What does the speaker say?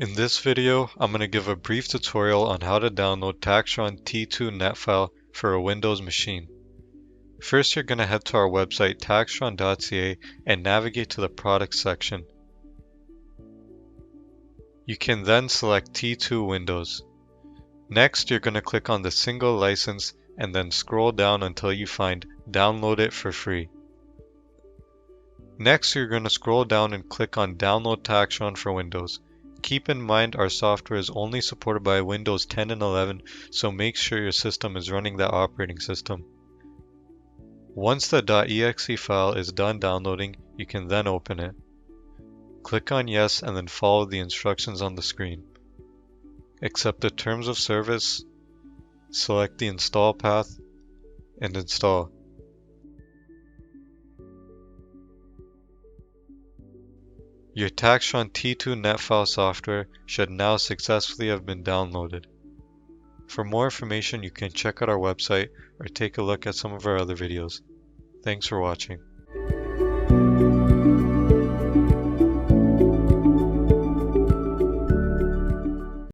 In this video, I'm going to give a brief tutorial on how to download Taxtron T2 Netfile for a Windows machine. First, you're going to head to our website taxtron.ca and navigate to the Products section. You can then select T2 Windows. Next, you're going to click on the single license and then scroll down until you find Download it for free. Next, you're going to scroll down and click on Download Taxtron for Windows. Keep in mind our software is only supported by Windows 10 and 11, so make sure your system is running that operating system. Once the .exe file is done downloading, you can then open it. Click on Yes and then follow the instructions on the screen. Accept the terms of service, select the install path, and install. Your Taxtron T2 Netfile software should now successfully have been downloaded. For more information, you can check out our website or take a look at some of our other videos. Thanks for watching.